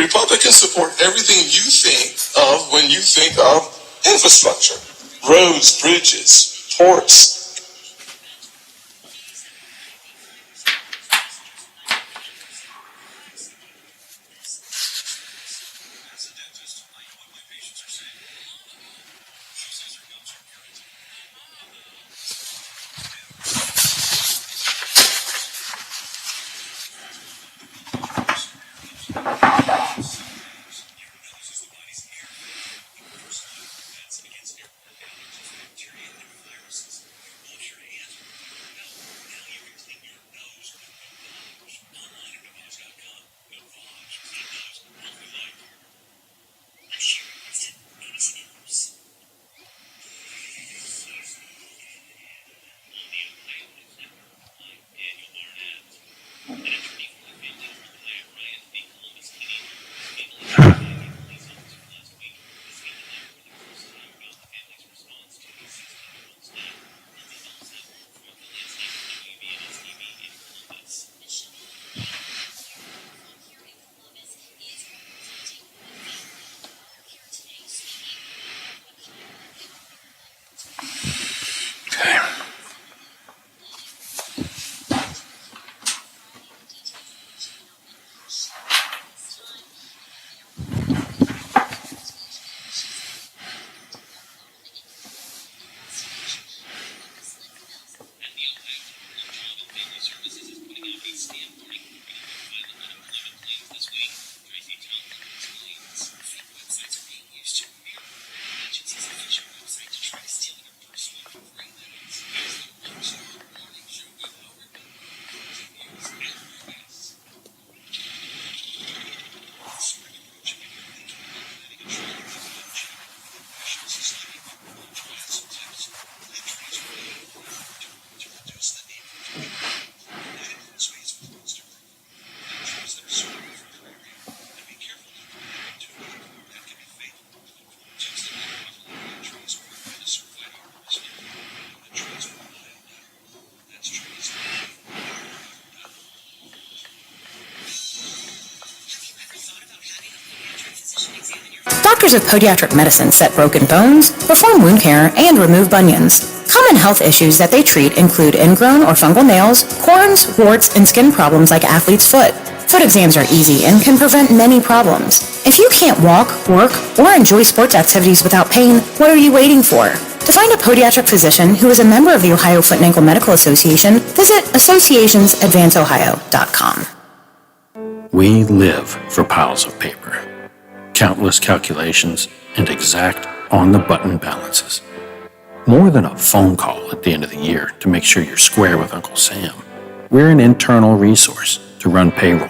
Republicans support everything you think of when you think of infrastructure, roads, bridges, ports. Doctors of podiatric medicine set broken bones, perform wound care, and remove bunions. Common health issues that they treat include ingrown or fungal nails, corns, warts, and skin problems like athlete's foot. Foot exams are easy and can prevent many problems. If you can't walk, work, or enjoy sports activities without pain, what are you waiting for? To find a podiatric physician who is a member of the Ohio Foot and Ankle Medical Association, visit associationsadvanceohio.com. We live for piles of paper, countless calculations, and exact, on-the-button balances. More than a phone call at the end of the year to make sure you're square with Uncle Sam. We're an internal resource to run payroll,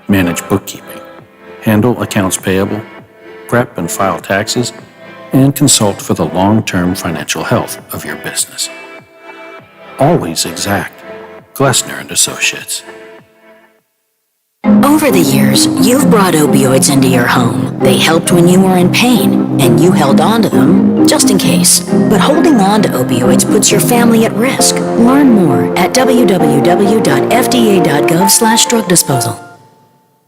manage bookkeeping, handle accounts payable, prep and file taxes, and consult for the long-term financial health of your business. Always exact. Glessner and Associates. Over the years, you've brought opioids into your home. They helped when you were in pain, and you held on to them just in case. But holding on to opioids puts your family at risk. Learn more at www.fda.gov/drug disposal.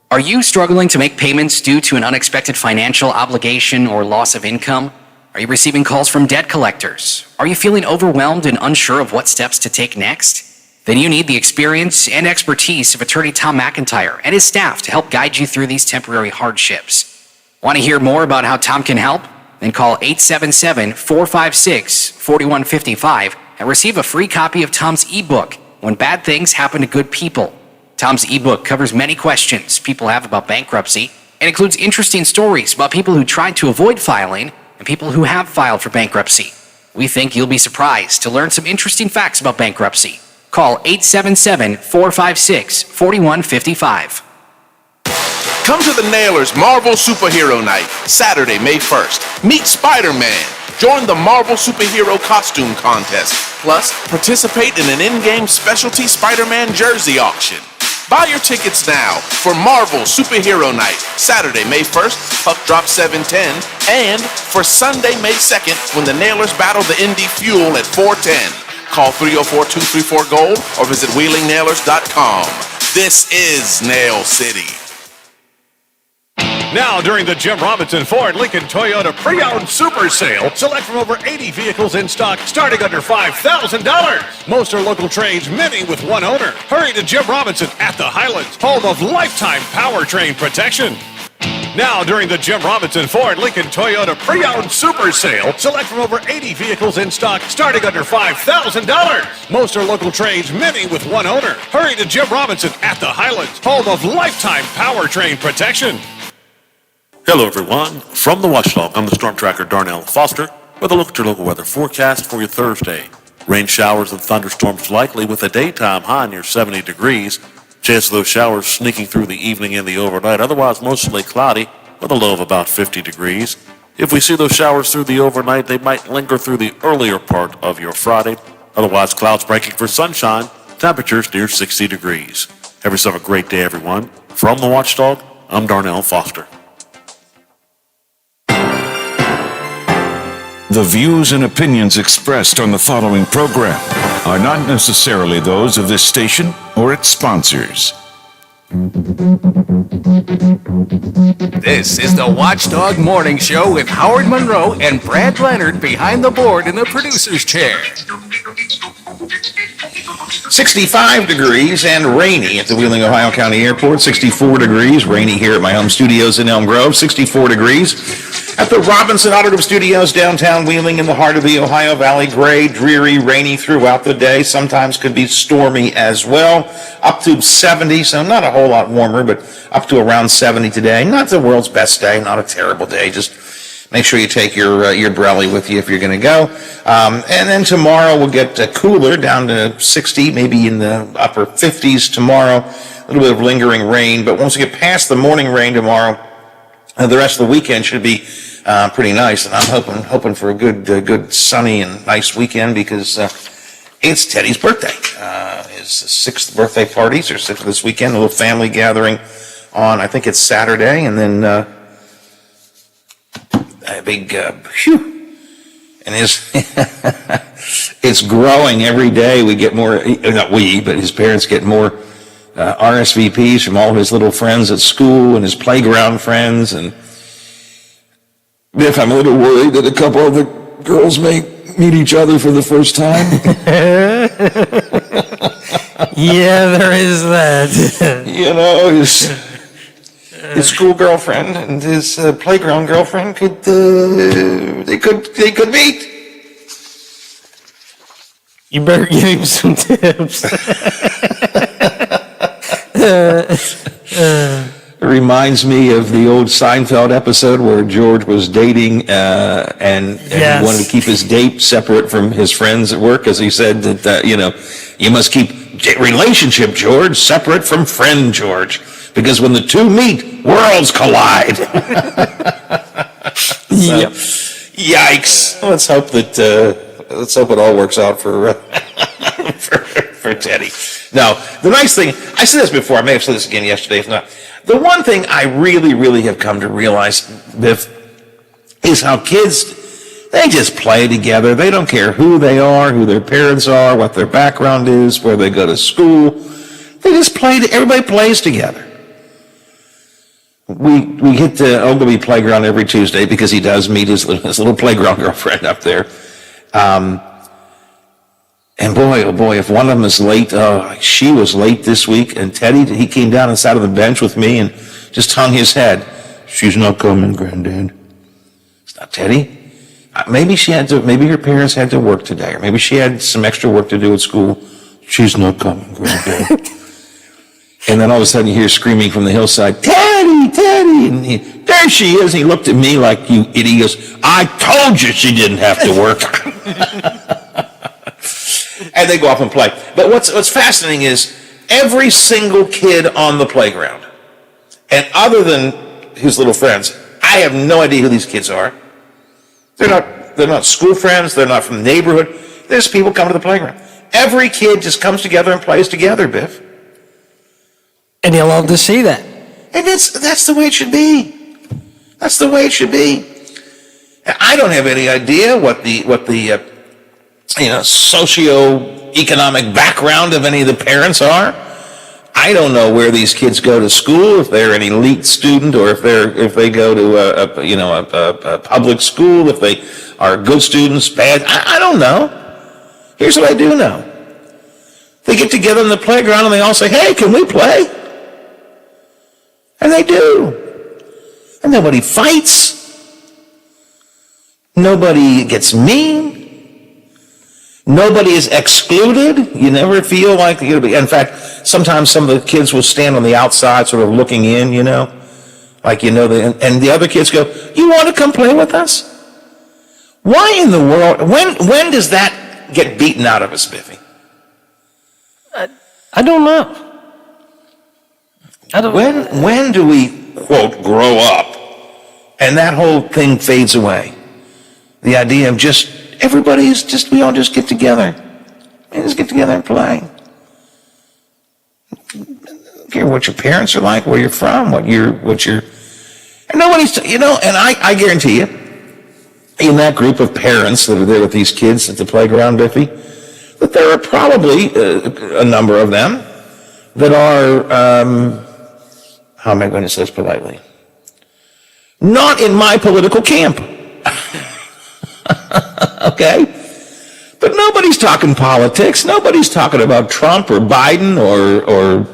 Are you struggling to make payments due to an unexpected financial obligation or loss of income? Are you receiving calls from debt collectors? Are you feeling overwhelmed and unsure of what steps to take next? Then you need the experience and expertise of attorney Tom McIntyre and his staff to help guide you through these temporary hardships. Want to hear more about how Tom can help? Then call 877-456-4155 and receive a free copy of Tom's ebook, When Bad Things Happen to Good People. Tom's ebook covers many questions people have about bankruptcy and includes interesting stories about people who tried to avoid filing and people who have filed for bankruptcy. We think you'll be surprised to learn some interesting facts about bankruptcy. Call 877-456-4155. Come to the Nailers Marvel Superhero Night, Saturday, May 1st. Meet Spider-Man. Join the Marvel Superhero Costume Contest. Plus, participate in an in-game specialty Spider-Man jersey auction. Buy your tickets now for Marvel Superhero Night, Saturday, May 1st, puck drop 7:10, and for Sunday, May 2nd, when the Nailers battle the Indy Fuel at 4:10. Call 304-234-GOLD or visit wheelingnailers.com. This is Nail City. Now, during the Jim Robinson Ford Lincoln Toyota Pre-Owned Super Sale, select from over 80 vehicles in stock starting under $5,000. Most are local trades, many with one owner. Hurry to Jim Robinson at the Highlands, home of lifetime powertrain protection. Now, during the Jim Robinson Ford Lincoln Toyota Pre-Owned Super Sale, select from over 80 vehicles in stock starting under $5,000. Most are local trades, many with one owner. Hurry to Jim Robinson at the Highlands, home of lifetime powertrain protection. Hello, everyone. From the Watchdog, I'm the Storm Tracker Darnell Foster with a look at your local weather forecast for your Thursday. Rain showers and thunderstorms likely with a daytime high near 70 degrees. Chance of those showers sneaking through the evening and the overnight. Otherwise, mostly cloudy with a low of about 50 degrees. If we see those showers through the overnight, they might linger through the earlier part of your Friday. Otherwise, clouds breaking for sunshine. Temperatures near 60 degrees. Have yourself a great day, everyone. From the Watchdog, I'm Darnell Foster. The views and opinions expressed on the following program are not necessarily those of this station or its sponsors. This is the Watchdog Morning Show with Howard Monroe and Brad Leonard behind the board in the producer's chair. 65 degrees and rainy at the Wheeling, Ohio County Airport. 64 degrees, rainy here at my home studios in Elm Grove. 64 degrees at the Robinson Auto Group Studios, downtown Wheeling in the heart of the Ohio Valley. Gray, dreary, rainy throughout the day. Sometimes could be stormy as well. Up to 70, so not a whole lot warmer, but up to around 70 today. Not the world's best day, not a terrible day. Just make sure you take your brelly with you if you're going to go. And then tomorrow we'll get cooler, down to 60, maybe in the upper 50s tomorrow. A little bit of lingering rain, but once we get past the morning rain tomorrow, the rest of the weekend should be pretty nice, and I'm hoping for a good sunny and nice weekend because it's Teddy's birthday. His sixth birthday parties are set for this weekend. A little family gathering on, I think it's Saturday, and then a big and it's growing every day. We get more, not we, but his parents get more RSVPs from all of his little friends at school and his playground friends. And Biff, I'm a little worried that a couple of the girls may meet each other for the first time. Yeah, there is that. You know, his school girlfriend and his playground girlfriend could meet. You better give him some tips. It reminds me of the old Seinfeld episode where George was dating and Yes. he wanted to keep his date separate from his friends at work because he said that, you must keep relationship George separate from friend George because when the two meet, worlds collide. Yep. Yikes. Let's hope it all works out for Teddy. Now, the nice thing, I said this before, I may have said this again yesterday, if not. The one thing I really, really have come to realize, Biff, is how kids, they just play together. They don't care who they are, who their parents are, what their background is, where they go to school. They just play, everybody plays together. We hit the Ogilvy playground every Tuesday because he does meet his little playground girlfriend up there. And boy, oh boy, if one of them is late, she was late this week, and Teddy, he came down and sat on the bench with me and just hung his head. She's not coming, Granddad. It's not Teddy. Maybe her parents had to work today, or maybe she had some extra work to do at school. She's not coming, Granddad. And then all of a sudden you hear screaming from the hillside, Teddy, Teddy! And there she is, and he looked at me like, you idiot. He goes, I told you she didn't have to work. And they go off and play. But what's fascinating is every single kid on the playground, and other than his little friends, I have no idea who these kids are. They're not school friends. They're not from the neighborhood. There's people coming to the playground. Every kid just comes together and plays together, Biff. And you love to see that. And that's the way it should be. That's the way it should be. I don't have any idea what the socio-economic background of any of the parents are. I don't know where these kids go to school, if they're an elite student or if they go to a public school, if they are good students, bad. I don't know. Here's what I do know. They get together in the playground and they all say, hey, can we play? And they do. And nobody fights. Nobody gets mean. Nobody is excluded. You never feel like you're going to be. In fact, sometimes some of the kids will stand on the outside sort of looking in, like, and the other kids go, you want to come play with us? Why in the world, when does that get beaten out of us, Biffy? I don't know. When do we, quote, grow up and that whole thing fades away? The idea of we all just get together. And just get together and play. I don't care what your parents are like, where you're from, and nobody's, and I guarantee you, in that group of parents that are there with these kids at the playground, Biffy, that there are probably a number of them that are, how am I going to say this politely? Not in my political camp. Okay? But nobody's talking politics. Nobody's talking about Trump or Biden or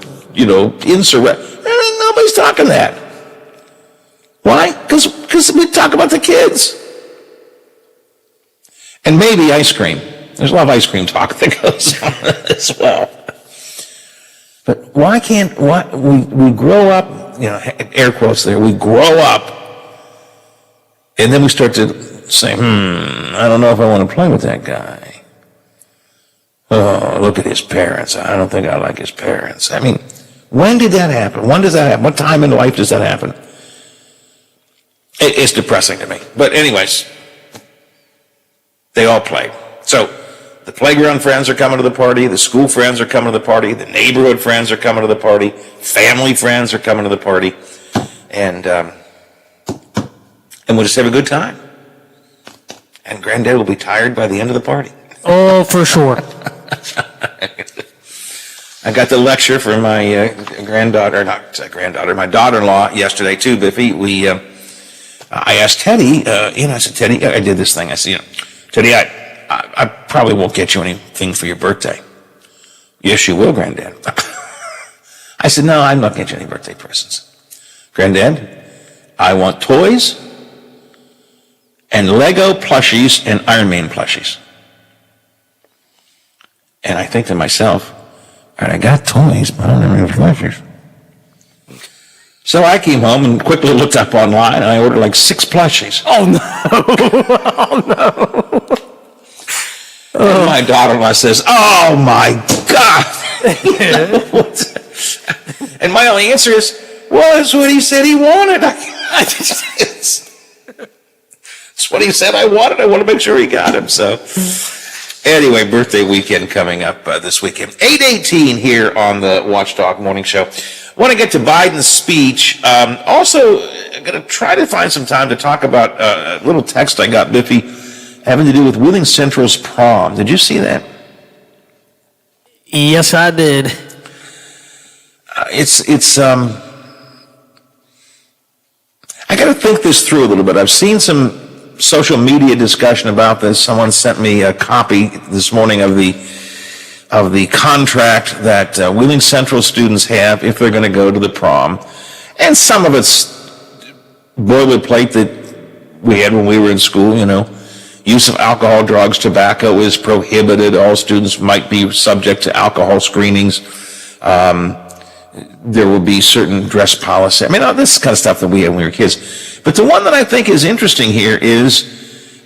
insurrection. Nobody's talking that. Why? Because we talk about the kids. And maybe ice cream. There's a lot of ice cream talk that goes on as well. But we grow up, air quotes there, we grow up, and then we start to say, I don't know if I want to play with that guy. Oh, look at his parents. I don't think I like his parents. I mean, when did that happen? When does that happen? What time in life does that happen? It's depressing to me. But anyways, they all play. So the playground friends are coming to the party. The school friends are coming to the party. The neighborhood friends are coming to the party. Family friends are coming to the party. And we'll just have a good time. And Granddad will be tired by the end of the party. Oh, for sure. I got the lecture from my my daughter-in-law yesterday too, Biffy. I asked Teddy, I said, Teddy, I did this thing. I said, Teddy, I probably won't get you anything for your birthday. Yes, you will, Granddad. I said, no, I'm not getting you any birthday presents. Granddad, I want toys and Lego plushies and Iron Man plushies. And I think to myself, all right, I got toys, but I don't have any plushies. So I came home and quickly looked up online, and I ordered like 6 plushies. Oh, no. Oh, no. And my daughter-in-law says, oh, my God. And my only answer is, well, that's what he said he wanted. It's what he said I wanted. I want to make sure he got him. So anyway, birthday weekend coming up this weekend. 8:18 here on the Watchdog Morning Show. Want to get to Biden's speech. Also, I'm going to try to find some time to talk about a little text I got, Biffy, having to do with Wheeling Central's prom. Did you see that? Yes, I did. I got to think this through a little bit. I've seen some social media discussion about this. Someone sent me a copy this morning of the contract that Wheeling Central students have if they're going to go to the prom. And some of it's boilerplate that we had when we were in school, Use of alcohol, drugs, tobacco is prohibited. All students might be subject to alcohol screenings. There will be certain dress policy. I mean, this kind of stuff that we had when we were kids. But the one that I think is interesting here is,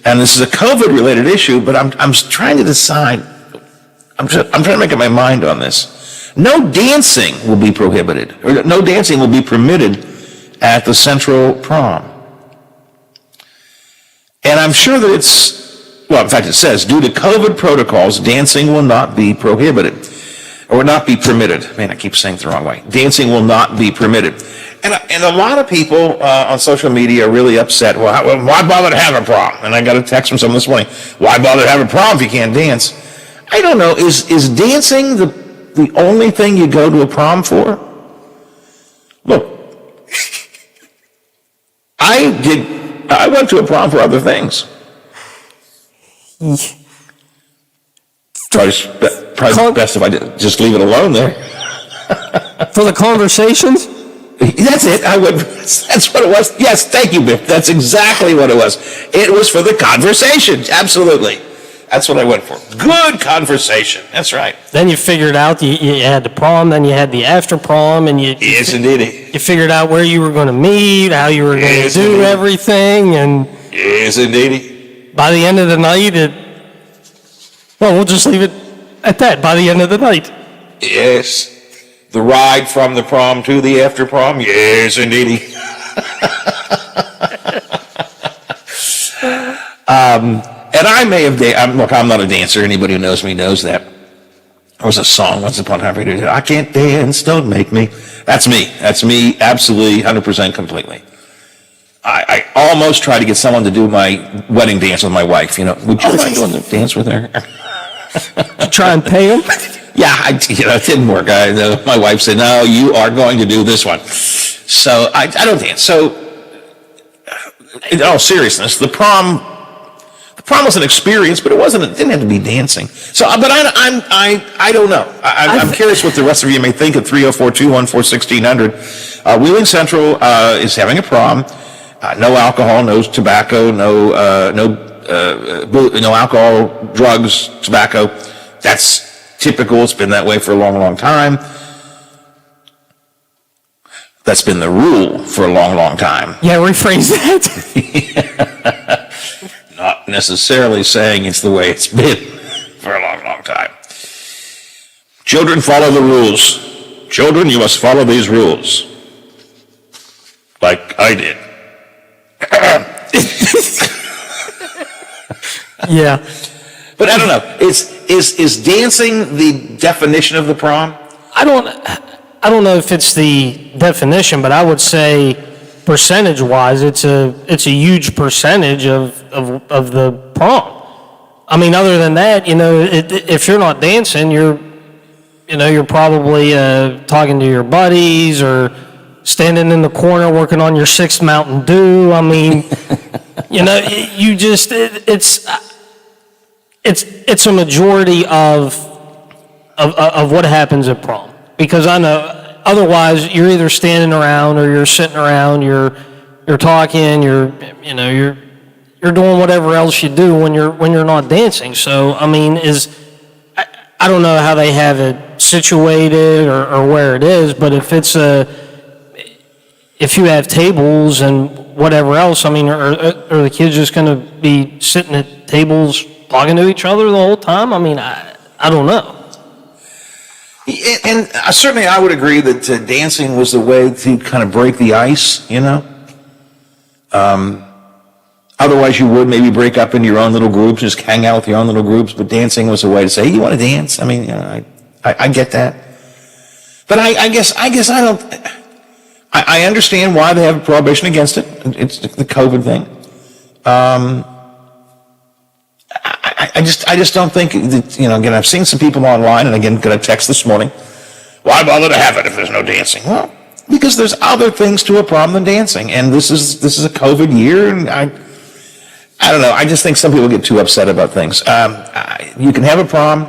and this is a COVID-related issue, but I'm trying to decide. I'm trying to make up my mind on this. No dancing will be prohibited, or no dancing will be permitted at the Central prom. And I'm sure that in fact it says, due to COVID protocols, dancing will not be prohibited, or not be permitted. Man, I keep saying it the wrong way. Dancing will not be permitted. And a lot of people on social media are really upset. Well, why bother to have a prom? And I got a text from someone this morning. Why bother to have a prom if you can't dance? I don't know. Is dancing the only thing you go to a prom for? Look, I went to a prom for other things. Probably best if I just leave it alone there. For the conversations? That's it. That's what it was. Yes, thank you, Biff. That's exactly what it was. It was for the conversations. Absolutely. That's what I went for. Good conversation. That's right. Then you figured out you had the prom, then you had the after prom, and Yes, indeed. You figured out where you were going to meet, how you were going to do everything, and yes, indeed. by the end of the night, we'll just leave it at that. By the end of the night. Yes. The ride from the prom to the after prom? Yes, indeed. And I may have, look, I'm not a dancer. Anybody who knows me knows that. There was a song once upon a time, I can't dance, don't make me. That's me. That's me, absolutely, 100% completely. I almost tried to get someone to do my wedding dance with my wife. You know, would you mind doing the dance with her? Try and pay him? Yeah, it didn't work. My wife said, no, you are going to do this one. So I don't dance. So, in all seriousness, the prom was an experience, but it didn't have to be dancing. So, but I don't know. I'm curious what the rest of you may think at 304-214-1600. Wheeling Central is having a prom. No alcohol, no tobacco, no alcohol, drugs, tobacco. That's typical. It's been that way for a long, long time. That's been the rule for a long, long time. Yeah, rephrase that. Not necessarily saying it's the way it's been for a long, long time. Children, follow the rules. Children, you must follow these rules. Like I did. Yeah. But I don't know. Is dancing the definition of the prom? I don't know if it's the definition, but I would say percentage-wise, it's a huge percentage of the prom. I mean, other than that, if you're not dancing, you're probably talking to your buddies or standing in the corner working on your 6th Mountain Dew. I mean, it's a majority of what happens at prom. Because I know otherwise you're either standing around or you're sitting around, you're talking, you're doing whatever else you do when you're not dancing. So I mean, I don't know how they have it situated or where it is, but if you have tables and whatever else, I mean, are the kids just going to be sitting at tables talking to each other the whole time? I mean, I don't know. And certainly I would agree that dancing was the way to kind of break the ice, Otherwise you would maybe break up into your own little groups, just hang out with your own little groups, but dancing was a way to say, hey, you want to dance? I mean, I get that. But I guess I don't, I understand why they have a prohibition against it. It's the COVID thing. I just don't think that, again, I've seen some people online, and again, got a text this morning. Why bother to have it if there's no dancing? Well, because there's other things to a prom than dancing, and this is a COVID year, and I don't know. I just think some people get too upset about things. You can have a prom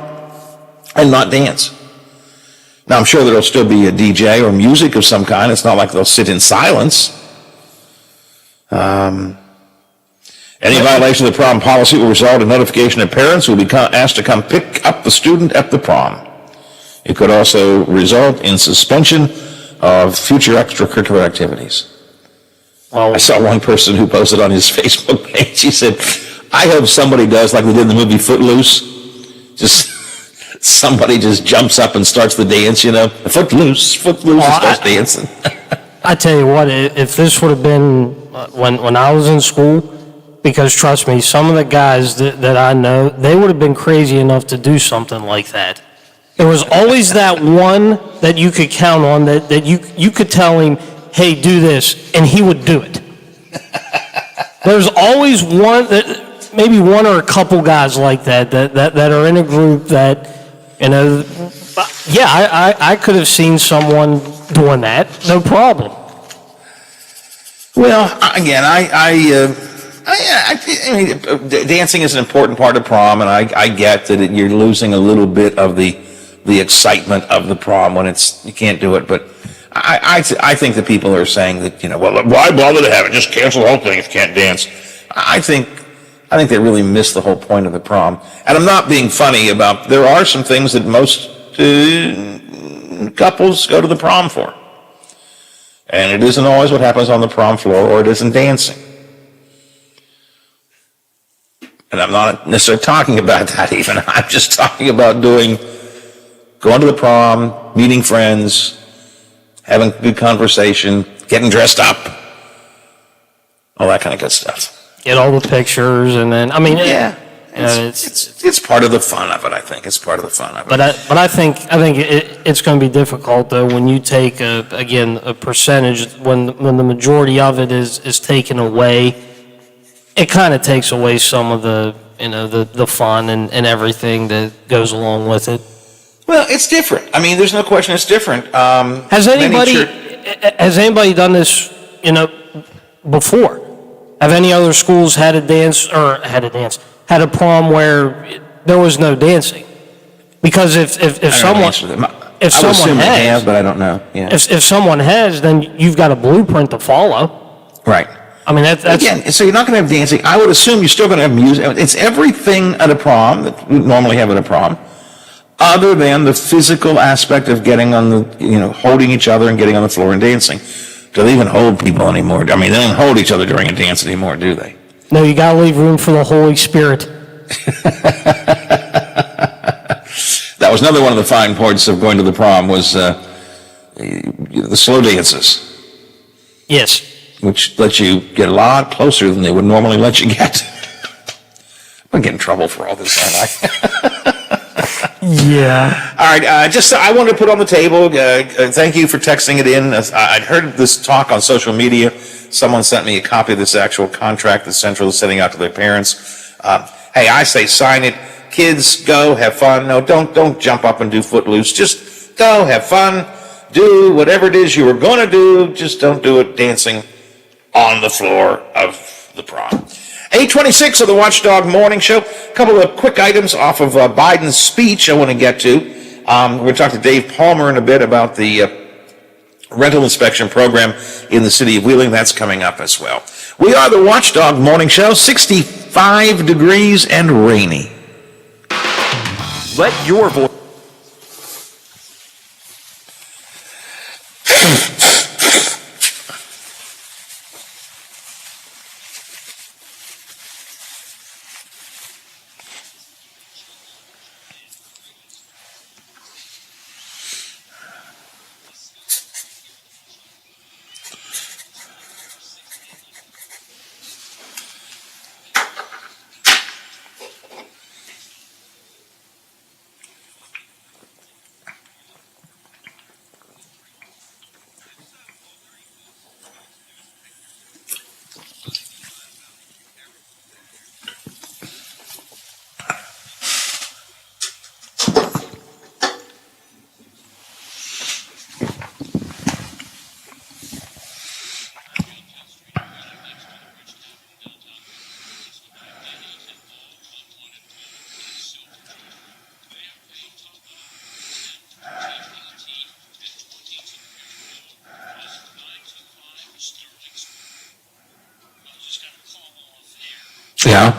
and not dance. Now, I'm sure there'll still be a DJ or music of some kind. It's not like they'll sit in silence. Any violation of the prom policy will result in notification of parents who will be asked to come pick up the student at the prom. It could also result in suspension of future extracurricular activities. Well, I saw one person who posted on his Facebook page, he said, I hope somebody does like they did in the movie Footloose. Just somebody just jumps up and starts the dance, Footloose, and starts dancing. I tell you what, if this would have been when I was in school, because trust me, some of the guys that I know, they would have been crazy enough to do something like that. There was always that one that you could count on that you could tell him, hey, do this, and he would do it. There's always one, maybe one or a couple guys like that are in a group that, Yeah, I could have seen someone doing that, no problem. Well, again, I mean, dancing is an important part of prom, and I get that you're losing a little bit of the excitement of the prom when you can't do it. But I think that people are saying that, well, why bother to have it? Just cancel the whole thing if you can't dance. I think they really miss the whole point of the prom. And I'm not being funny about. There are some things that most couples go to the prom for, and it isn't always what happens on the prom floor, or it isn't dancing. And I'm not necessarily talking about that even. I'm just talking about going to the prom, meeting friends, having good conversation, getting dressed up, all that kind of good stuff. Get all the pictures, and then, yeah. It's part of the fun of it, I think. It's part of the fun of it. But I think it's going to be difficult, though, when you take, a percentage, when the majority of it is taken away. It kind of takes away some of the fun and everything that goes along with it. Well, it's different. I mean, there's no question it's different. Has anybody done this, before? Have any other schools had a prom where there was no dancing? Because if someone has, but I don't know. Yeah. If someone has, then you've got a blueprint to follow. Right. I mean, that's again. So you're not going to have dancing. I would assume you're still going to have music. It's everything at a prom that we normally have at a prom, other than the physical aspect of getting on the, holding each other and getting on the floor and dancing. Do they even hold people anymore? I mean, they don't hold each other during a dance anymore, do they? No, you got to leave room for the Holy Spirit. That was another one of the fine parts of going to the prom was the slow dances. Yes. Which lets you get a lot closer than they would normally let you get. I'm going to get in trouble for all this, aren't I? Yeah. All right, I wanted to put on the table, thank you for texting it in. I'd heard this talk on social media. Someone sent me a copy of this actual contract that Central is sending out to their parents. Hey, I say sign it. Kids, go, have fun. No, don't jump up and do footloose. Just go, have fun. Do whatever it is you were going to do. Just don't do it dancing on the floor of the prom. 8:26 of the Watchdog Morning Show. A couple of quick items off of Biden's speech I want to get to. We're going to talk to Dave Palmer in a bit about the rental inspection program in the city of Wheeling. That's coming up as well. We are the Watchdog Morning Show, 65 degrees and rainy. Let your voice... Yeah.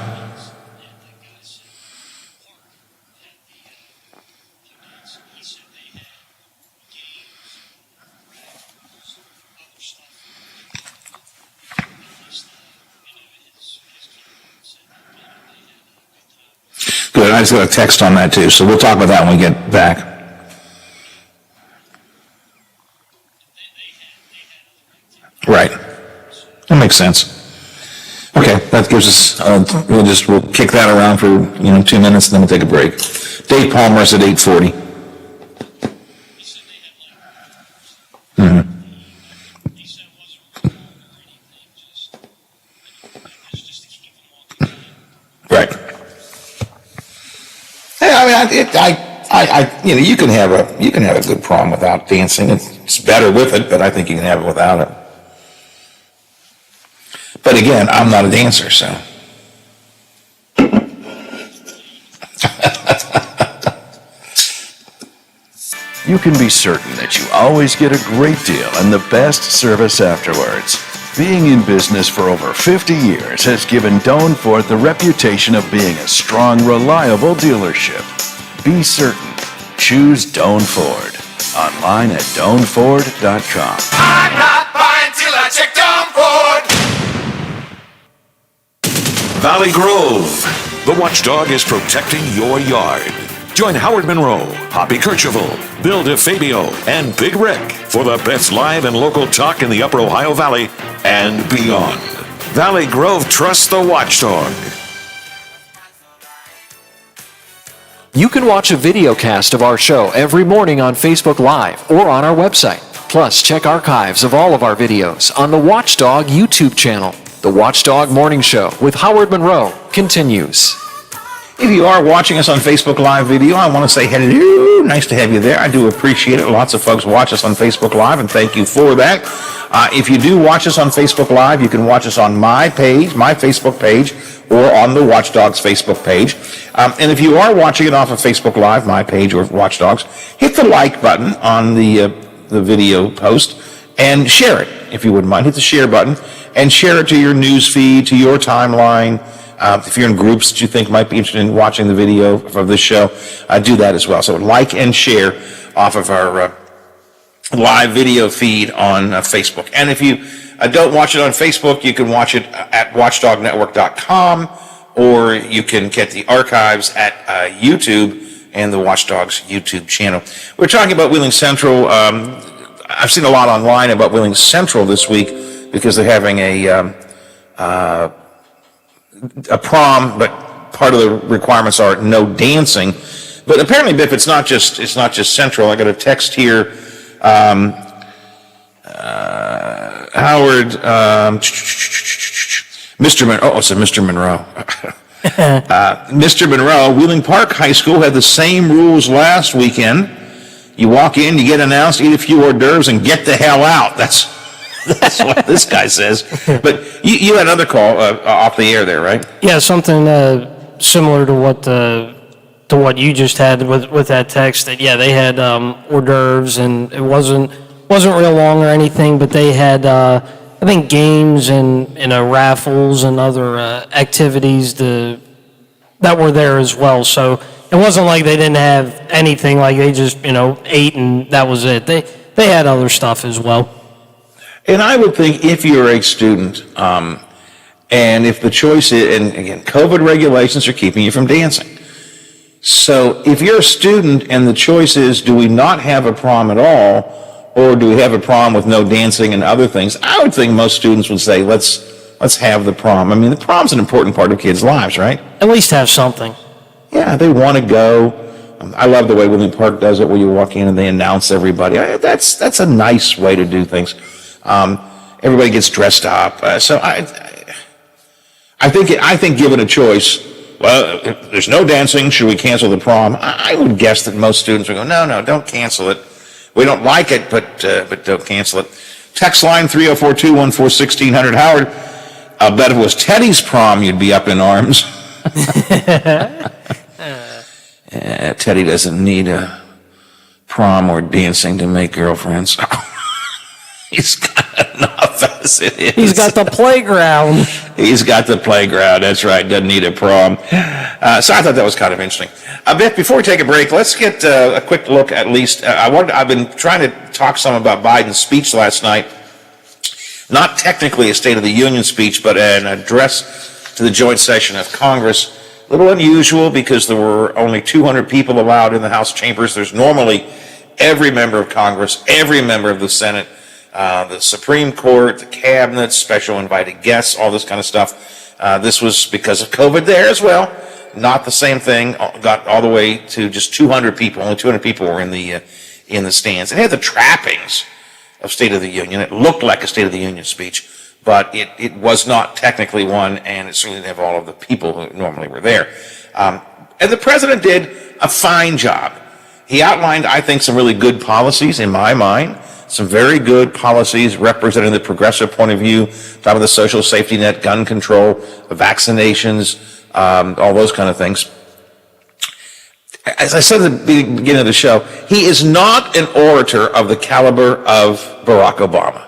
Good. I just got a text on that too, so we'll talk about that when we get back. Right. That makes sense. Okay, that gives us, we'll kick that around for, 2 minutes, and then we'll take a break. Dave Palmer's at 8:40. Mm-hmm. Right. Hey, I You can have a good prom without dancing. It's better with it, but I think you can have it without it. But again, I'm not a dancer, so. You can be certain that you always get a great deal and the best service afterwards. Being in business for over 50 years has given Doan Ford the reputation of being a strong, reliable dealership. Be certain. Choose Doan Ford. Online at doanford.com. I'm not buying till I check Doan Ford. Valley Grove. The watchdog is protecting your yard. Join Howard Monroe, Hoppy Kercheval, Bill DeFabio, and Big Rick for the best live and local talk in the Upper Ohio Valley and beyond. Valley Grove trusts the watchdog. You can watch a video cast of our show every morning on Facebook Live or on our website. Plus, check archives of all of our videos on the Watchdog YouTube channel. The Watchdog Morning Show with Howard Monroe continues. If you are watching us on Facebook Live video, I want to say hello. Nice to have you there. I do appreciate it. Lots of folks watch us on Facebook Live, and thank you for that. If you do watch us on Facebook Live, you can watch us on my page, my Facebook page, or on the Watchdogs Facebook page. And if you are watching it off of Facebook Live, my page, or Watchdogs, hit the like button on the video post and share it, if you wouldn't mind. Hit the share button and share it to your news feed, to your timeline. If you're in groups that you think might be interested in watching the video of this show, do that as well. So like and share off of our live video feed on Facebook. And if you don't watch it on Facebook, you can watch it at watchdognetwork.com, or you can get the archives at YouTube and the Watchdogs YouTube channel. We're talking about Wheeling Central. I've seen a lot online about Wheeling Central this week because they're having a prom, but part of the requirements are no dancing. But apparently, Biff, it's not just Central. I got a text here. Howard, Mr. Monroe. Oh, it's a Mr. Monroe. Mr. Monroe, Wheeling Park High School had the same rules last weekend. You walk in, you get announced, eat a few hors d'oeuvres, and get the hell out. That's what this guy says. But you had another call off the air there, right? Yeah, something similar to what you just had with that text. That they had hors d'oeuvres, and it wasn't real long or anything, but they had I think games and raffles and other activities that were there as well. So it wasn't like they didn't have anything. Like they just ate and that was it. They had other stuff as well. And I would think if you're a student, and if the choice is, and again, COVID regulations are keeping you from dancing. So if you're a student and the choice is, do we not have a prom at all, or do we have a prom with no dancing and other things, I would think most students would say, let's have the prom. I mean, the prom's an important part of kids' lives, right? At least have something. Yeah, they want to go. I love the way Wheeling Park does it, where you walk in and they announce everybody. That's a nice way to do things. Everybody gets dressed up. So I think given a choice, well, if there's no dancing, should we cancel the prom? I would guess that most students would go, no, don't cancel it. We don't like it, but don't cancel it. Text line 304-214-1600. Howard, I'll bet if it was Teddy's prom, you'd be up in arms. Teddy doesn't need a prom or dancing to make girlfriends. He's got enough as it is. He's got the playground. He's got the playground. That's right. Doesn't need a prom. So I thought that was kind of interesting. Beth, before we take a break, let's get a quick look at least. I've been trying to talk some about Biden's speech last night. Not technically a State of the Union speech, but an address to the joint session of Congress. A little unusual because there were only 200 people allowed in the House chambers. There's normally every member of Congress, every member of the Senate, the Supreme Court, the cabinet, special invited guests, all this kind of stuff. This was because of COVID there as well. Not the same thing. Got all the way to just 200 people. Only 200 people were in the stands. It had the trappings of State of the Union. It looked like a State of the Union speech, but it was not technically one, and it certainly didn't have all of the people who normally were there. And the president did a fine job. He outlined, I think, some really good policies in my mind, some very good policies representing the progressive point of view, talking about the social safety net, gun control, vaccinations, all those kind of things. As I said at the beginning of the show, he is not an orator of the caliber of Barack Obama.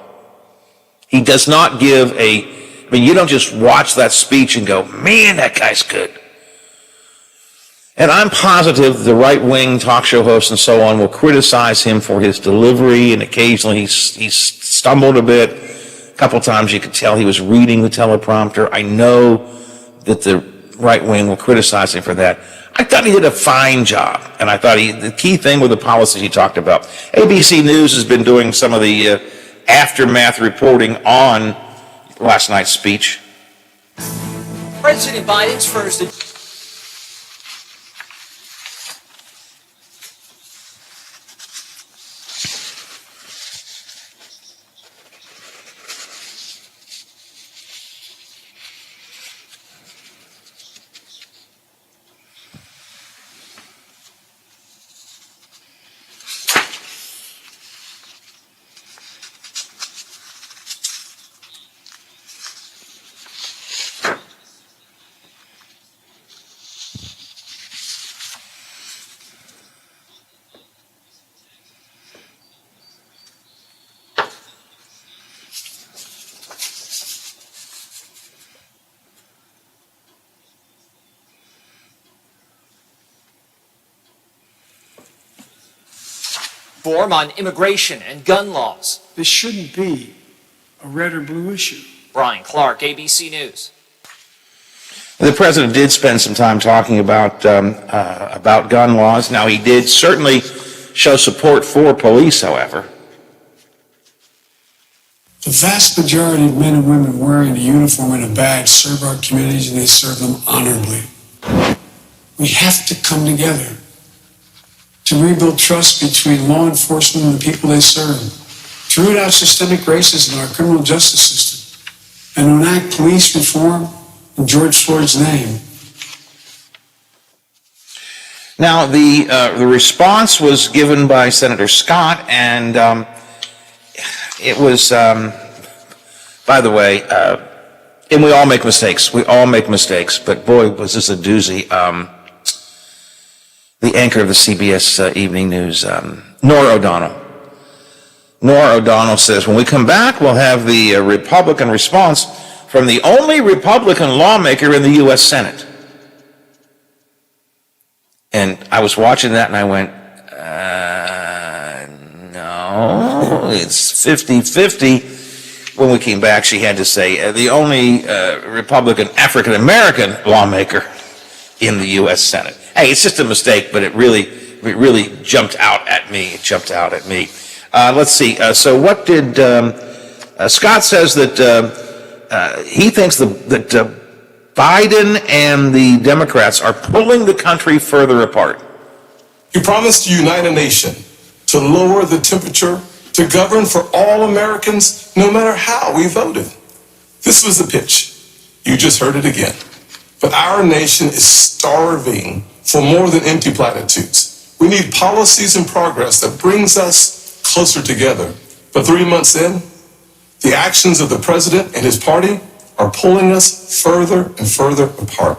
He does not give you don't just watch that speech and go, man, that guy's good. And I'm positive the right-wing talk show hosts and so on will criticize him for his delivery, and occasionally he's stumbled a bit. A couple times you could tell he was reading the teleprompter. I know that the right-wing will criticize him for that. I thought he did a fine job, and I thought the key thing with the policies he talked about. ABC News has been doing some of the aftermath reporting on last night's speech. President Biden's first... on immigration and gun laws. This shouldn't be a red or blue issue. Brian Clark, ABC News. The president did spend some time talking about gun laws. Now, he did certainly show support for police, however. The vast majority of men and women wearing a uniform and a badge serve our communities, and they serve them honorably. We have to come together to rebuild trust between law enforcement and the people they serve, to root out systemic racism in our criminal justice system, and to enact police reform in George Floyd's name. Now, the response was given by Senator Scott, and it was, by the way, and we all make mistakes. We all make mistakes, but boy, was this a doozy. The anchor of the CBS Evening News, Nora O'Donnell. Nora O'Donnell says, when we come back, we'll have the Republican response from the only Republican lawmaker in the U.S. Senate. And I was watching that and I went, no, it's 50-50. When we came back, she had to say, the only Republican African-American lawmaker in the U.S. Senate. Hey, it's just a mistake, but it really jumped out at me. It jumped out at me. Let's see. So what did Scott says that he thinks that Biden and the Democrats are pulling the country further apart. You promised to unite a nation, to lower the temperature, to govern for all Americans, no matter how we voted. This was the pitch. You just heard it again. But our nation is starving for more than empty platitudes. We need policies and progress that brings us closer together. But 3 months in, the actions of the president and his party are pulling us further and further apart.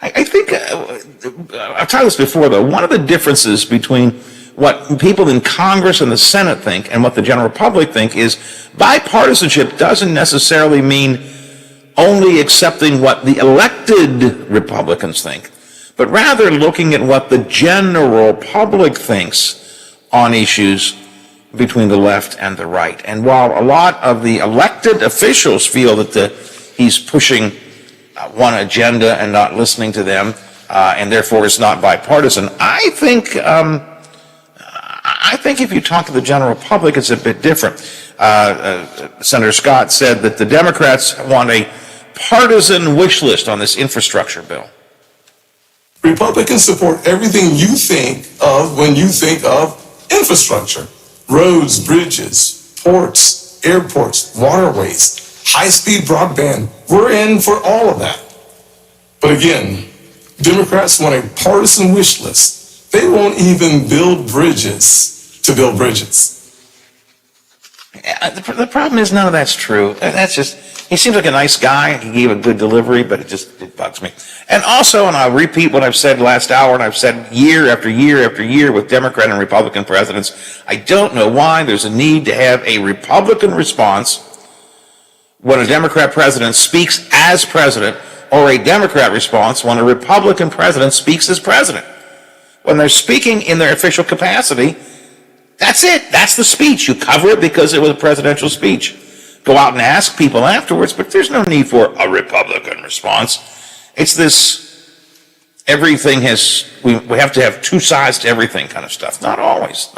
I think, I've talked this before though, one of the differences between what people in Congress and the Senate think and what the general public think is bipartisanship doesn't necessarily mean only accepting what the elected Republicans think, but rather looking at what the general public thinks on issues between the left and the right. And while a lot of the elected officials feel that he's pushing one agenda and not listening to them, and therefore is not bipartisan, I think if you talk to the general public, it's a bit different. Senator Scott said that the Democrats want a partisan wish list on this infrastructure bill. Republicans support everything you think of when you think of infrastructure. Roads, bridges, ports, airports, waterways, high-speed broadband. We're in for all of that. But again, Democrats want a partisan wish list They won't even build bridges to build bridges. The problem is none of that's true. That's just, he seems like a nice guy. He gave a good delivery, but it bugs me. And also, and I'll repeat what I've said last hour, and I've said year after year after year with Democrat and Republican presidents, I don't know why there's a need to have a Republican response when a Democrat president speaks as president, or a Democrat response when a Republican president speaks as president. When they're speaking in their official capacity, that's it. That's the speech. You cover it because it was a presidential speech. Go out and ask people afterwards, but there's no need for a Republican response. It's this, everything has, we have to have two sides to everything kind of stuff. Not always.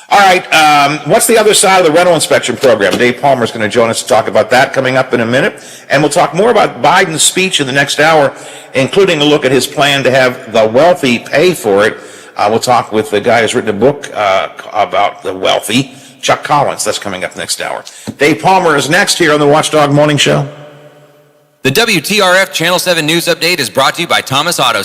All right, what's the other side of the rental inspection program? Dave Palmer is going to join us to talk about that coming up in a minute. And we'll talk more about Biden's speech in the next hour, including a look at his plan to have the wealthy pay for it. We'll talk with the guy who's written a book about the wealthy, Chuck Collins. That's coming up next hour. Dave Palmer is next here on the Watchdog Morning Show. The WTRF Channel 7 News Update is brought to you by Thomas Auto.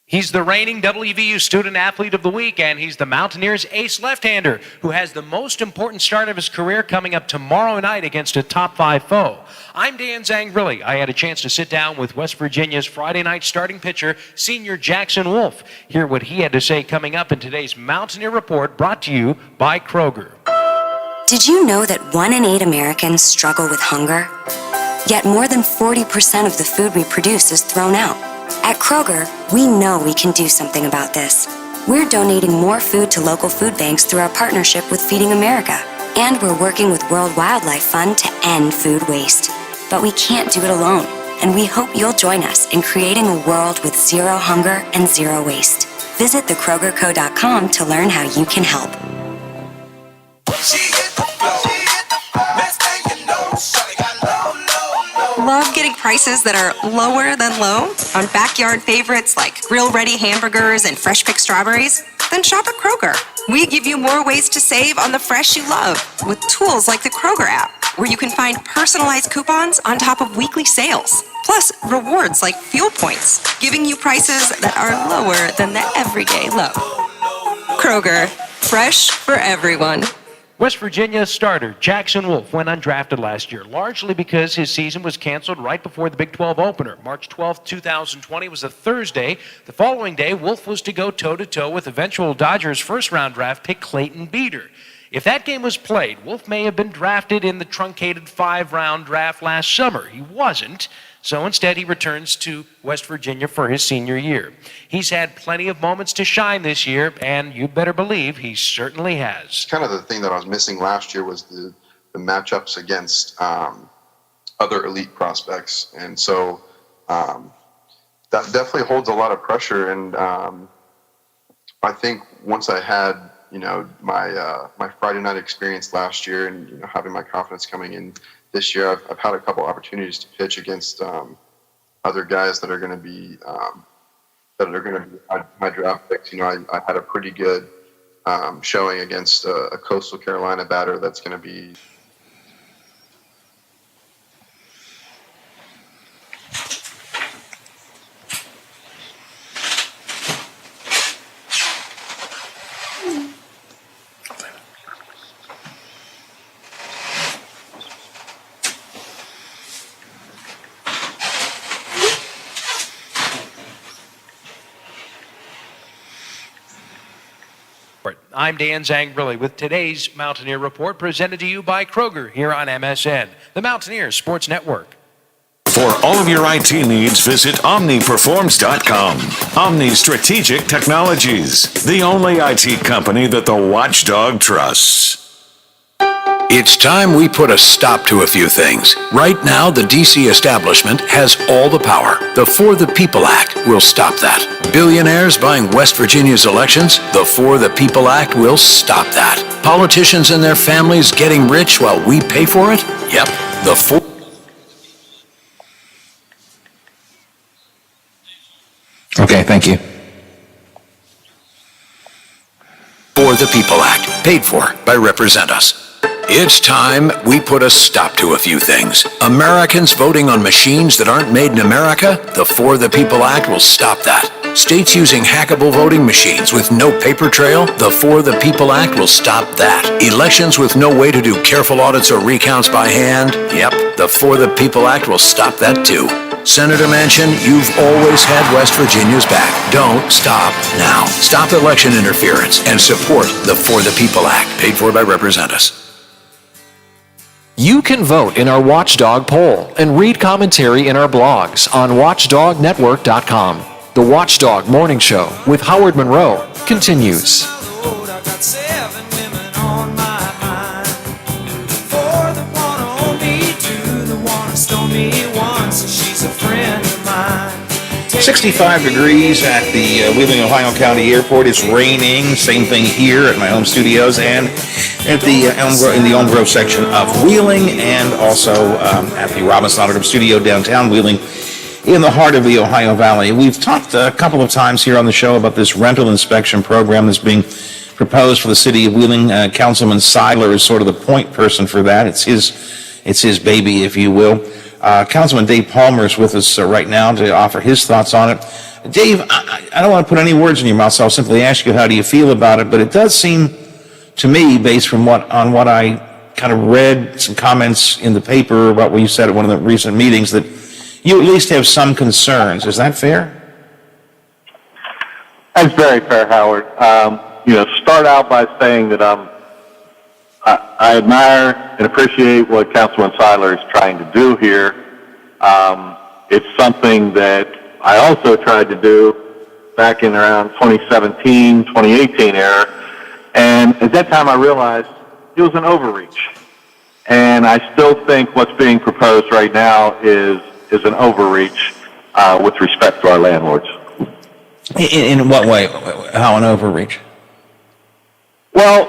He's the reigning WVU Student Athlete of the Week, and he's the Mountaineers' ace left-hander who has the most important start of his career coming up tomorrow night against a top-5 foe. I'm Dan Zangrilli. I had a chance to sit down with West Virginia's Friday night starting pitcher, senior Jackson Wolf. Hear what he had to say coming up in today's Mountaineer Report, brought to you by Kroger. Did you know that 1 in 8 Americans struggle with hunger? Yet more than 40% of the food we produce is thrown out. At Kroger, we know we can do something about this. We're donating more food to local food banks through our partnership with Feeding America. And we're working with World Wildlife Fund to end food waste. But we can't do it alone, and we hope you'll join us in creating a world with zero hunger and zero waste. Visit thekrogerco.com to learn how you can help. Love getting prices that are lower than low on backyard favorites like grill-ready hamburgers and fresh-picked strawberries? Then shop at Kroger. We give you more ways to save on the fresh you love with tools like the Kroger app, where you can find personalized coupons on top of weekly sales. Plus, rewards like fuel points, giving you prices that are lower than the everyday low. Kroger, fresh for everyone. West Virginia starter Jackson Wolf went undrafted last year, largely because his season was canceled right before the Big 12 opener. March 12, 2020 was a Thursday. The following day, Wolf was to go toe-to-toe with eventual Dodgers first-round draft pick Clayton Beeter. If that game was played, Wolf may have been drafted in the truncated 5-round draft last summer. He wasn't, so instead he returns to West Virginia for his senior year. He's had plenty of moments to shine this year, and you better believe he certainly has. Kind of the thing that I was missing last year was the matchups against other elite prospects. And so that definitely holds a lot of pressure. And I think once I had, my Friday night experience last year and, having my confidence coming in this year, I've had a couple opportunities to pitch against other guys that are going to be my draft picks. I had a pretty good showing against a Coastal Carolina batter that's going to be I'm Dan Zangrilli with today's Mountaineer Report, presented to you by Kroger here on MSN, the Mountaineer Sports Network. For all of your IT needs, visit OmniPerforms.com. Omni Strategic Technologies, the only IT company that the Watchdog trusts. It's time we put a stop to a few things. Right now, the D.C. establishment has all the power. The For the People Act will stop that. Billionaires buying West Virginia's elections? The For the People Act will stop that. Politicians and their families getting rich while we pay for it? Yep. The For... Okay, thank you. For the People Act, paid for by Represent Us. It's time we put a stop to a few things. Americans voting on machines that aren't made in America? The For the People Act will stop that. States using hackable voting machines with no paper trail? The For the People Act will stop that. Elections with no way to do careful audits or recounts by hand? Yep, the For the People Act will stop that too. Senator Manchin, you've always had West Virginia's back. Don't stop now. Stop election interference and support the For the People Act, paid for by Represent Us. You can vote in our Watchdog poll and read commentary in our blogs on watchdognetwork.com. The Watchdog Morning Show with Howard Monroe continues. She's a friend of mine. 65 degrees at the Wheeling, Ohio County Airport. It's raining. Same thing here at my home studios and at the in the Elm Grove section of Wheeling, and also at the Robinson Autograph Studio downtown Wheeling, in the heart of the Ohio Valley. We've talked a couple of times here on the show about this rental inspection program that's being proposed for the city of Wheeling. Councilman Seiler is sort of the point person for that. It's his baby, if you will. Councilman Dave Palmer is with us right now to offer his thoughts on it. Dave, I don't want to put any words in your mouth, so I'll simply ask you, how do you feel about it? But it does seem to me, based from what I kind of read, some comments in the paper about what you said at one of the recent meetings, that you at least have some concerns. Is that fair? That's very fair, Howard. Start out by saying that I admire and appreciate what Councilman Seiler is trying to do here. It's something that I also tried to do back in around 2017, 2018 era. And at that time I realized it was an overreach. And I still think what's being proposed right now is an overreach with respect to our landlords. In what way? How an overreach? Well,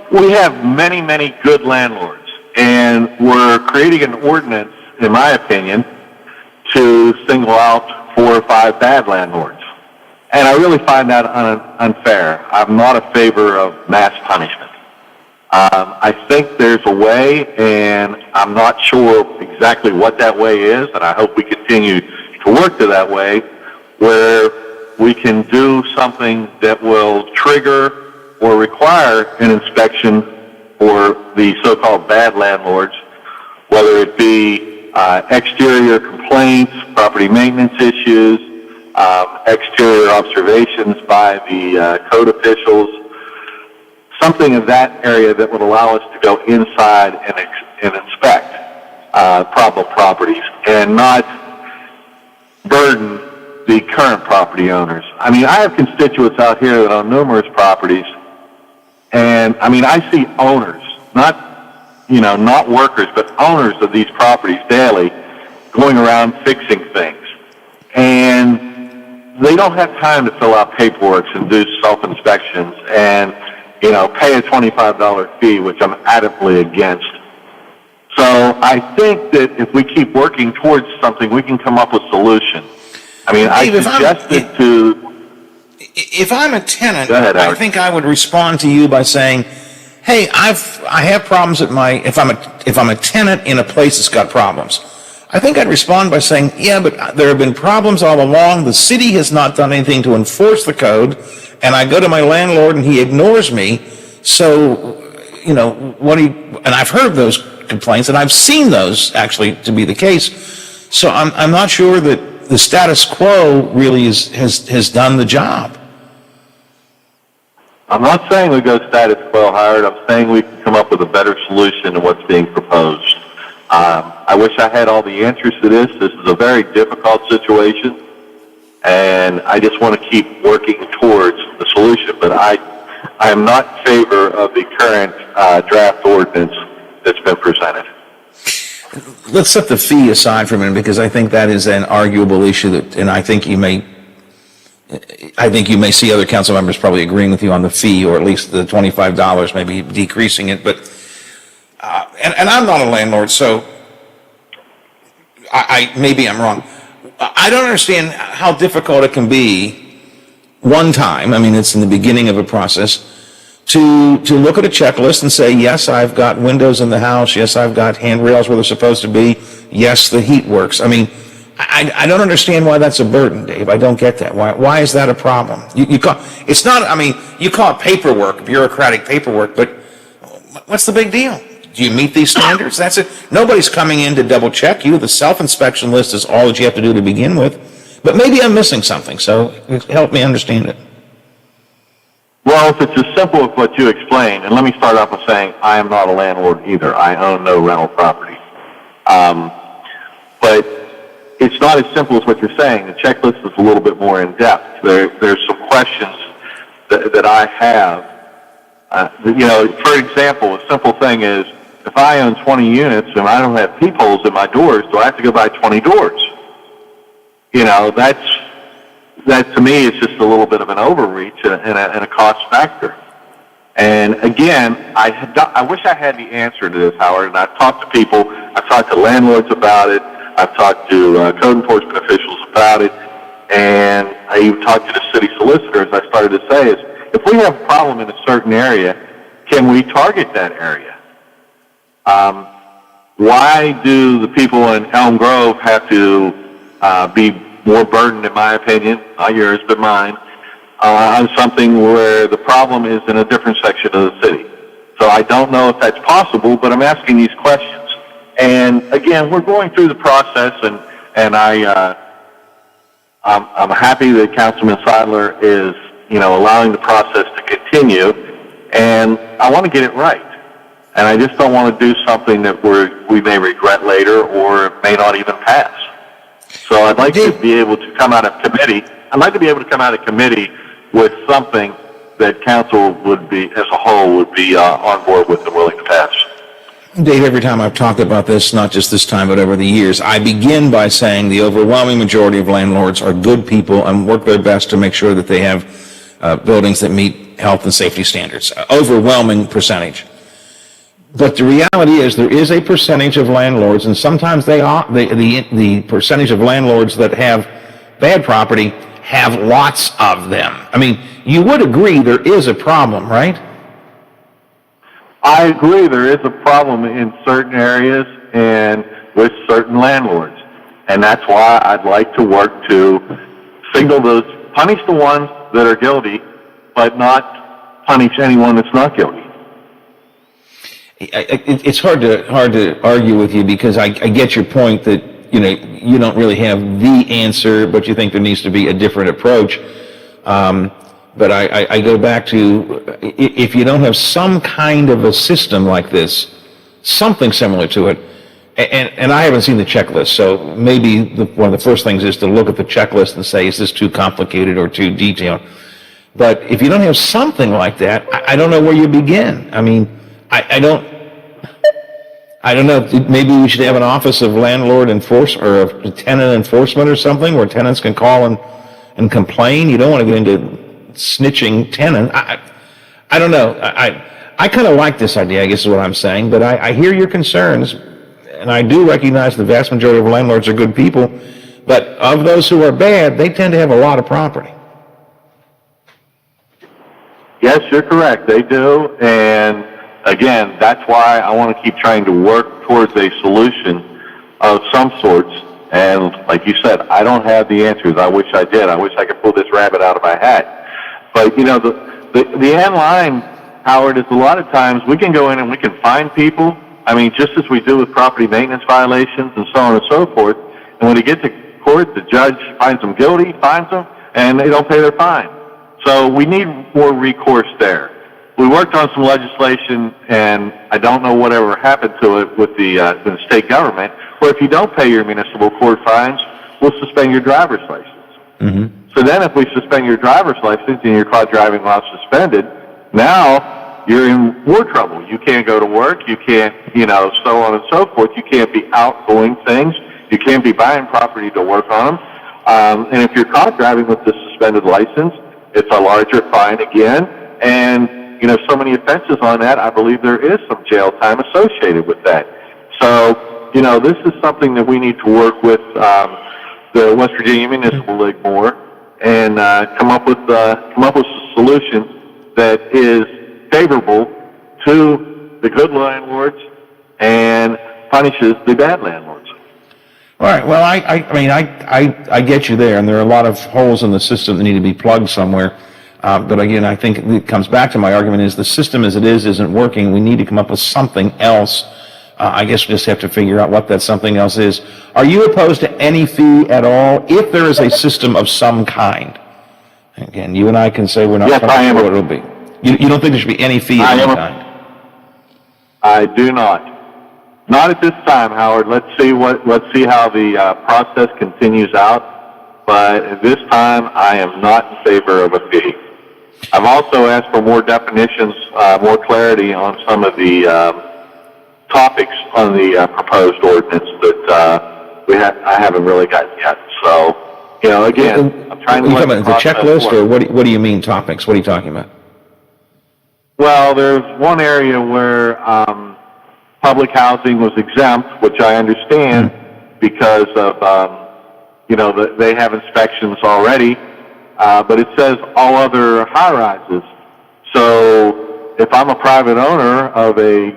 we have many, many good landlords, and we're creating an ordinance, in my opinion, to single out 4 or 5 bad landlords. And I really find that unfair. I'm not a favor of mass punishment. I think there's a way, and I'm not sure exactly what that way is, and I hope we continue to work to that way, where we can do something that will trigger or require an inspection for the so-called bad landlords, whether it be exterior complaints, property maintenance issues, exterior observations by the code officials, something of that area that would allow us to go inside and inspect problem properties and not burden the current property owners. I mean, I have constituents out here that own numerous properties, and I mean, I see owners, not not workers, but owners of these properties daily, going around fixing things. And they don't have time to fill out paperwork and do self-inspections and, pay a $25 fee, which I'm adamantly against. So I think that if we keep working towards something, we can come up with solutions. I mean, Dave, I suggested to... If I'm a tenant, Go ahead, I Howard. think I would respond to you by saying, "Hey, I have problems at my if I'm a tenant in a place that's got problems." I think I'd respond by saying, "Yeah, but there have been problems all along. The city has not done anything to enforce the code, and I go to my landlord and he ignores me. So, what do you?" And I've heard those complaints, and I've seen those actually to be the case. So I'm not sure that the status quo really has done the job. I'm not saying we go status quo, Howard. I'm saying we can come up with a better solution to what's being proposed. I wish I had all the answers to this. This is a very difficult situation, and I just want to keep working towards the solution. But I am not in favor of the current draft ordinance that's been presented. Let's set the fee aside for a minute, because I think that is an arguable issue and I think you may see other council members probably agreeing with you on the fee, or at least the $25, maybe decreasing it. But and I'm not a landlord, so maybe I'm wrong. I don't understand how difficult it can be one time. I mean, it's in the beginning of a process to look at a checklist and say, yes, I've got windows in the house. Yes, I've got handrails where they're supposed to be. Yes, the heat works. I mean, I don't understand why that's a burden, Dave. I don't get that. Why is that a problem? You call it paperwork, bureaucratic paperwork, but what's the big deal? Do you meet these standards? That's it. Nobody's coming in to double check you. The self-inspection list is all that you have to do to begin with. But maybe I'm missing something, so help me understand it. Well, if it's as simple as what you explained, and let me start off with saying I am not a landlord either. I own no rental property. But it's not as simple as what you're saying. The checklist is a little bit more in depth. There's some questions that I have. For example, a simple thing is, if I own 20 units and I don't have peepholes in my doors, do I have to go buy 20 doors? That to me is just a little bit of an overreach and a cost factor. And again, I wish I had the answer to this, Howard. And I've talked to people. I've talked to landlords about it. I've talked to code enforcement officials about it. And I even talked to the city solicitor, as I started to say, is if we have a problem in a certain area, can we target that area? Why do the people in Elm Grove have to be more burdened, in my opinion, not yours, but mine, on something where the problem is in a different section of the city? So I don't know if that's possible, but I'm asking these questions. And again, we're going through the process, and I'm happy that Councilman Seidler is, allowing the process to continue, and I want to get it right. And I just don't want to do something that we may regret later, or may not even pass. So I'd like to be able to come out of committee. I'd like to be able to come out of committee with something that council would be, as a whole, would be on board with and willing to pass. Dave, every time I've talked about this, not just this time, but over the years, I begin by saying the overwhelming majority of landlords are good people and work their best to make sure that they have buildings that meet health and safety standards. Overwhelming percentage. But the reality is there is a percentage of landlords, and sometimes the percentage of landlords that have bad property have lots of them. I mean, you would agree there is a problem, right? I agree there is a problem in certain areas and with certain landlords. And that's why I'd like to work to punish the ones that are guilty, but not punish anyone that's not guilty. It's hard to argue with you, because I get your point that you don't really have the answer, but you think there needs to be a different approach. But I go back to, if you don't have some kind of a system like this, something similar to it, and I haven't seen the checklist, so maybe one of the first things is to look at the checklist and say, is this too complicated or too detailed? But if you don't have something like that, I don't know where you begin. I mean, I don't, I don't know, maybe we should have an office of landlord enforcement or of tenant enforcement or something where tenants can call and complain. You don't want to get into snitching tenant. I don't know. I kind of like this idea, I guess is what I'm saying, but I hear your concerns, and I do recognize the vast majority of landlords are good people, but of those who are bad, they tend to have a lot of property. Yes, you're correct. They do. And again, that's why I want to keep trying to work towards a solution of some sorts. And like you said, I don't have the answers. I wish I did. I wish I could pull this rabbit out of my hat. But, you know, the end line, Howard, is a lot of times we can go in and we can find people. I mean, just as we do with property maintenance violations and so on and so forth. And when they get to court, the judge finds them guilty, fines them, and they don't pay their fine. So we need more recourse there. We worked on some legislation, and I don't know whatever happened to it with the state government, where if you don't pay your municipal court fines, we'll suspend your driver's license. Mm-hmm. So then if we suspend your driver's license and you're caught driving while suspended, now you're in more trouble. You can't go to work. You can't, so on and so forth. You can't be out doing things. You can't be buying property to work on them. And if you're caught driving with the suspended license, it's a larger fine again. And, so many offenses on that, I believe there is some jail time associated with that. So, this is something that we need to work with the West Virginia Municipal League more and come up with a solution that is favorable to the good landlords and punishes the bad landlords. All right. Well, I get you there, and there are a lot of holes in the system that need to be plugged somewhere. But again, I think it comes back to my argument is the system as it is isn't working. We need to come up with something else. I guess we just have to figure out what that something else is. Are you opposed to any fee at all if there is a system of some kind? Again, you and I can say we're not sure what it'll be. You don't think there should be any fee of any kind? I do not. Not at this time, Howard. Let's see how the process continues out. But at this time, I am not in favor of a fee. I've also asked for more definitions, more clarity on some of the topics on the proposed ordinance that I haven't really gotten yet. So, again, I'm trying to. Are you talking about the checklist, or what do you mean topics? What are you talking about? Well, there's one area where public housing was exempt, which I understand because of, they have inspections already, but it says all other high-rises. So if I'm a private owner of a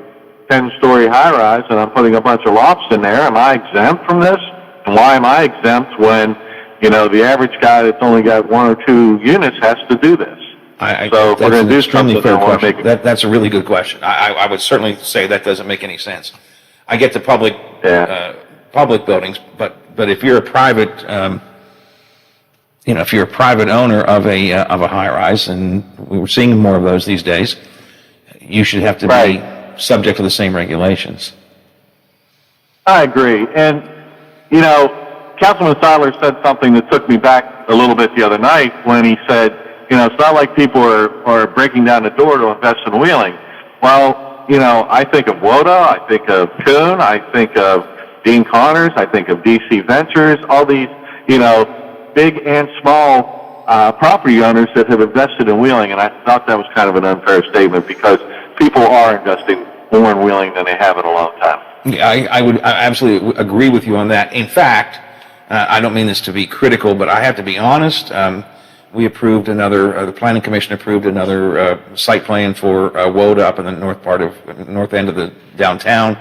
10-story high-rise and I'm putting a bunch of lofts in there, am I exempt from this? And why am I exempt when, the average guy that's only got one or two units has to do this? So if we're going to do something, I want to make it. That's a really good question. I would certainly say that doesn't make any sense. I get the public buildings, but if you're a private, if you're a private owner of a high rise, and we're seeing more of those these days, you should have to be subject to the same regulations. I agree, and Councilman Seiler said something that took me back a little bit the other night when he said, it's not like people are breaking down the door to invest in Wheeling. Well, I think of WODA, I think of Kuhn, I think of Dean Connors, I think of DC Ventures, all these, big and small property owners that have invested in Wheeling, and I thought that was kind of an unfair statement because people are investing more in Wheeling than they have in a long time. Yeah, I would absolutely agree with you on that. In fact, I don't mean this to be critical, but I have to be honest. We approved the Planning Commission approved another site plan for WODA up in the north end of the downtown.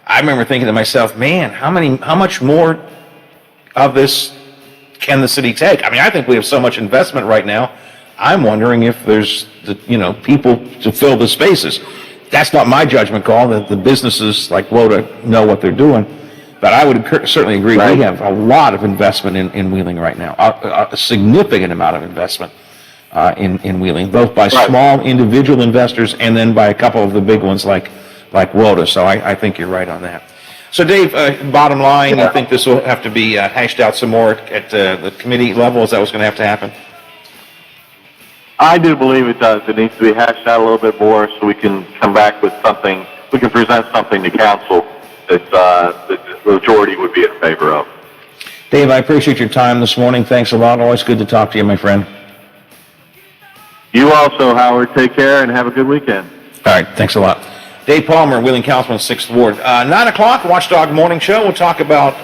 I remember thinking to myself, man, how much more of this can the city take? I mean, I think we have so much investment right now. I'm wondering if there's people to fill the spaces. That's not my judgment call. The businesses like WODA know what they're doing. But I would certainly agree. Right. We have a lot of investment in Wheeling right now, a significant amount of investment in Wheeling, both by small individual investors and then by a couple of the big ones like WODA. So I think you're right on that. So Dave, bottom line, you think this will have to be hashed out some more at the committee level? Is that what's going to have to happen? I do believe it does. It needs to be hashed out a little bit more so we can come back with something. We can present something to council that the majority would be in favor of. Dave, I appreciate your time this morning. Thanks a lot. Always good to talk to you, my friend. You also, Howard. Take care and have a good weekend. All right, thanks a lot. Dave Palmer, Wheeling Councilman, 6th Ward. 9 o'clock, Watchdog Morning Show. We'll talk about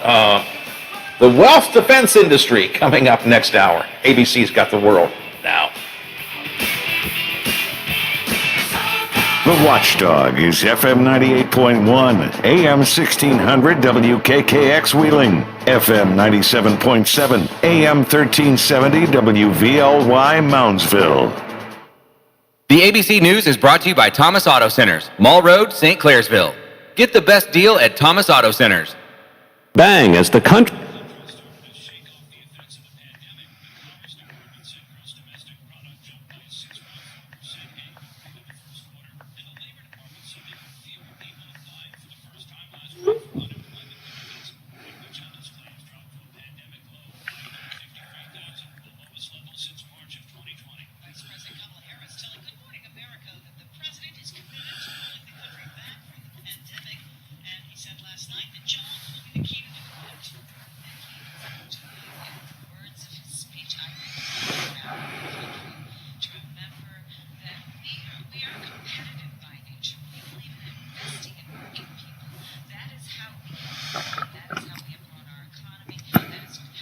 the wealth defense industry coming up next hour. ABC's got the world now. The Watchdog is FM 98.1, AM 1600 WKKX Wheeling, FM 97.7, AM 1370 WVLY Moundsville. The ABC News is brought to you by Thomas Auto Centers, Mall Road, St. Clairsville. Get the best deal at Thomas Auto Centers. Bang, as the country